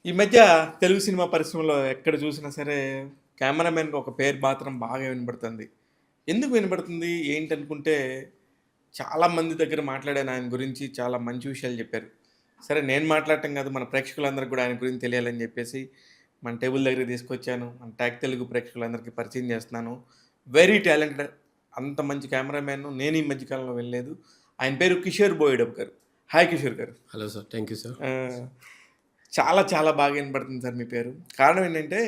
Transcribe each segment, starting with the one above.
ఈ మధ్య తెలుగు సినిమా పరిశ్రమలో ఎక్కడ చూసినా సరే కెమెరామెన్‌కి ఒక పేరు మాత్రం బాగా వినబడుతుంది. ఎందుకు వినబడుతుంది? ఏంటనుకుంటే చాలా మంది దగ్గర మాట్లాడాను ఆయన గురించి. చాలా మంచి విషయాలు చెప్పారు. సరే నేను మాట్లాడటం కాదు, మన ప్రేక్షకులందరికి కూడా ఆయన గురించి తెలియాలని చెప్పేసి మన టేబుల్ దగ్గరికి తీసుకొచ్చాను. మన టాక్ తెలుగు ప్రేక్షకులందరికీ పరిచయం చేస్తున్నాను. వెరీ టాలెంటెడ్, అంత మంచి కెమెరామెన్ నేను ఈ మధ్య కాలంలో వినలేదు. ఆయన పేరు కిషోర్ బోయడప్ గారు. హాయ్ కిషోర్ గారు. Hello sir. Thank you sir. చాలా చాలా బాగా వినపడుతుంది సార్ మీ పేరు. కారణం ఏంటంటే,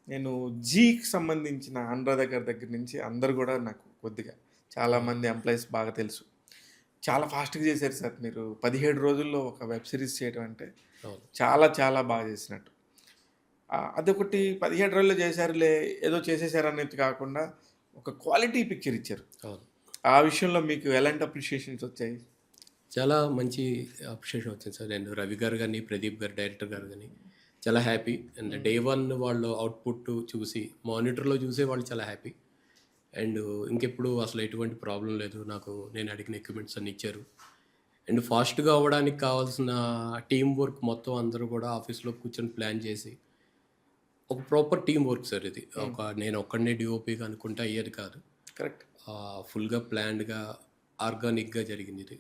నేను 'జీ'కి సంబంధించిన అనురాధ గారి దగ్గర నుంచి అందరూ గూడా నాకు కొద్దిగా చాలామంది ఎంప్లాయీస్ బాగా తెలుసు. చాలా ఫాస్ట్‌గా చేశారు సార్ మీరు. 17 రోజుల్లో ఒక వెబ్ సిరీస్ చేయడం అంటే అవును. చాలా చాలా బాగా చేసినట్టు. అదొకటి 17 రోజుల్లో చేశారులే, ఏదో చేసేసారు అన్నట్టు కాకుండా ఒక క్వాలిటీ పిక్చర్ ఇచ్చారు. అవును. ఆ విషయంలో మీకు ఎలాంటి అప్రిషియేషన్స్ వచ్చాయి? చాలా మంచి అప్రిషియేషన్ వచ్చింది సార్. నేను రవి గారు గాని, ప్రదీప్ గారు డైరెక్టర్ గారు గాని చాలా హ్యాపీ. అండ్ డే 1 వాళ్ళు అవుట్‌పుట్ చూసి మానిటర్‌లో చూసే వాళ్ళు చాలా హ్యాపీ. అండ్ ఇంకెప్పుడు అసలు ఎటువంటి ప్రాబ్లమ్ లేదు. నేను అడిగిన ఎక్విప్‌మెంట్స్ అన్నీ ఇచ్చారు. అండ్ ఫాస్ట్‌గా అవ్వడానికి కావాల్సిన టీమ్ వర్క్ మొత్తం అందరూ కూడా ఆఫీస్‌లో కూర్చొని ప్లాన్ చేసి ఒక ప్రాపర్ టీమ్ వర్క్ సార్ ఇది. నేను ఒక్కడినే డీఓపీగా అనుకుంటే అయ్యేది కాదు. కరెక్ట్. ఫుల్‌గా ప్లాన్డ్‌గా, ఆర్గానిక్‌గా జరిగింది ఇది.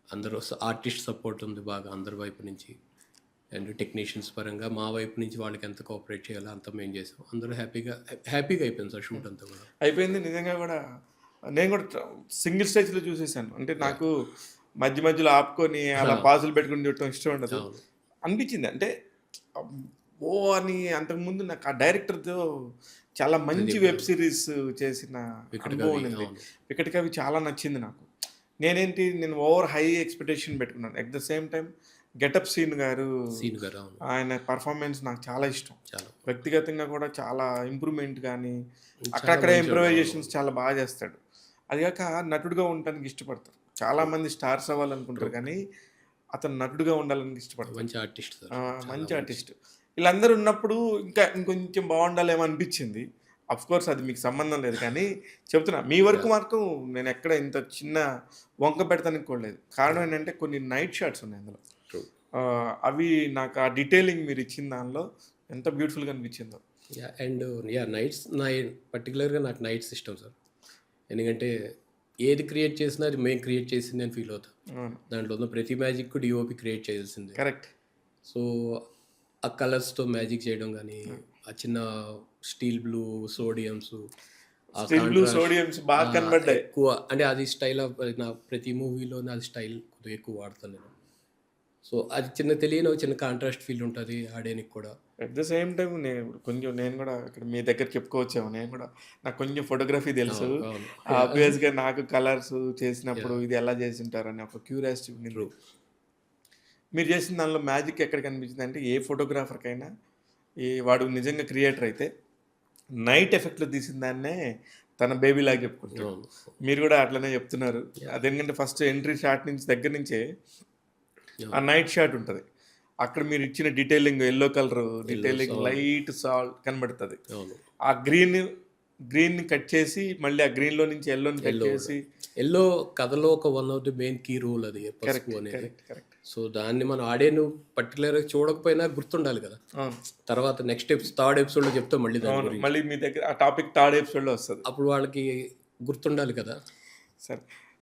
అందరూ ఆర్టిస్ట్ సపోర్ట్ ఉంది బాగా అందరి వైపు నుంచి. అండ్ టెక్నీషియన్స్ పరంగా మా వైపు నుంచి వాళ్ళకి ఎంత కోఆపరేట్ చేయాలో అంతా మేము చేసాం. అందరూ హ్యాపీగా అయిపోయింది సార్ షూట్ అంతా కూడా. అయిపోయింది నిజంగా గూడా. నేను గూడా సింగిల్ స్టేజ్‌లో చూసేసాను. అంటే నాకు మధ్య మధ్యలో ఆపుకొని అలా పాజులు పెట్టుకొని చూడటం ఇష్టం ఉండదు. అవును. అనిపించింది. అంటే అమ్, ఓ అని అంతకుముందు నాకు ఆ డైరెక్టర్‌తో చాలా మంచి ప్రదీప్ వెబ్ గారు. సిరీస్ చేసిన వికట్ అనుభవం కవి. ఉంది. అవును. వికట్ కవి చాలా నచ్చింది నాకు. నేను ఓవర్ హై ఎక్స్‌పెక్టేషన్ పెట్టుకున్నాను. At the same time getup సీన్ గారు, సీన్ గారు. అవును. ఆయన పెర్ఫార్మెన్స్ నాకు చాలా ఇష్టం. చాలా. వ్యక్తిగతంగా కూడా చాలా ఇంప్రూవ్‌మెంట్ గానీ, చాలా అక్కడక్కడ మంచోడు. ఇంప్రూవైజేషన్స్ చాలా బాగా చేస్తాడు. అది గాక నటుడుగా ఉండటానికి ఇష్టపడతారు. చాలామంది స్టార్స్ అవ్వాలనుకుంటారు కానీ, అతను నటుడుగా ఉండాలని ఇష్టపడతారు. మంచి ఆర్టిస్ట్ సార్. చాలా మంచి ఆర్టిస్ట్. వీళ్ళందరూ ఉన్నప్పుడు ఇంకా ఇంకొంచెం బావుండాలేమో అనిపిచ్చింది. అఫ్‌కోర్స్ అది మీకు సంబంధం లేదు కానీ, చెప్తున్నా మీ వరకు యాహ్! మాత్రం నేనెక్కడ ఇంత చిన్న వంక పెడతానికి కూడా లేదు. కారణం ఏంటంటే కొన్ని నైట్ షాట్స్ ఉన్నాయి అందులో. ట్రూ. అవి నాకు ఆ డీటెయిలింగ్ మీరిచ్చిన దానిలో ఎంత బ్యూటిఫుల్‌గా అనిపించిందో. యాహ్! అండ్ నైట్స్ పర్టిక్యులర్‌గా నాకు నైట్స్ ఇష్టం సార్. ఎందుకంటే ఏది క్రియేట్ చేసినా అది మేము క్రియేట్ చేసింది అని ఫీల్ అవుతా. అవును. దాంట్లో ఉన్న ప్రతి మ్యాజిక్ డీఓపీ క్రియేట్ చేయాల్సిందే. కరెక్ట్. సో, ఆ కలర్స్‌తో మ్యాజిక్ చేయడం గానీ, ఆ చిన్న స్టీల్ బ్లూ, సోడియమ్స్, ఆ స్టిల్ బ్లూ కాంట్రాస్ట్ సోడియమ్స్ బాగా కనబడ్డాయి. ఎక్కువ అంటే అది స్టైల్ ఆఫ్ నా ప్రతి మూవీలోను అది స్టైల్ కొద్దిగా ఎక్కువ వాడతాను నేను. సో, అది తెలియని ఒక చిన్న కాంట్రాస్ట్ ఫీల్ ఉంటది ఆడియన్‌కి కూడా. అట్ ద సేమ్ టైమ్ నేను గూడా ఇక్కడ మీ దగ్గర చెప్పుకోవచ్చేమో. నేను గూడా నాకు కొంచెం ఫోటోగ్రఫీ తెలుసు. అవును. అవును. ఆబ్వియస్‌గా నాకు కలర్స్ చేసినప్పుడు యాహ్! ఇది ఎలా చేసుంటారని ఒక క్యూరియాసిటీ ఉండింది. ట్రూ. మీరు చేసిన దానిలో మ్యాజిక్ ఎక్కడ కనిపించిందంటే ఏ ఫోటోగ్రాఫర్‌కైనా వాడు నిజంగా క్రియేటర్ అయితే నైట్ ఎఫెక్ట్‌లో తీసిన దాన్నే తన బేబీలాగా చెప్పుకుంటాడు. అవును. మీరు గూడా అట్లనే చెప్తున్నారు. యాహ్! అదెందుకంటే ఫస్ట్ ఎంట్రీ షాట్ నుంచి దగ్గర నుంచే ఆ అవును. నైట్ షాట్ ఉంటది. అక్కడ మీరిచ్చిన detailing yellow colour yellows. Detailing అవును. లైట్ సాల్ట్ కనబడతది. అవును. ఆ గ్రీన్‌ని కట్ చేసి మళ్ళీ ఆ గ్రీన్‌లో నుంచి యెల్లోని కట్ యెల్లో చేసి యెల్లో కథలో ఒక one of the main key role అది పసుపు కరెక్ట్. అనేది. కరెక్ట్. కరెక్ట్. సో, దాన్ని మనం ఆడియన్ పర్టిక్యులర్‌గా చూడకపోయినా గుర్తుండాలి కదా! అవును. తర్వాత థర్డ్ ఎపిసోడ్‌లో చెప్తాం మళ్ళీ దాని అవును. గురించి. మళ్ళీ మీ దగ్గర ఆ టాపిక్ థర్డ్ ఎపిసోడ్‌లో వస్తది. అప్పుడు వాళ్ళకి గుర్తుండాలి కదా! సరే.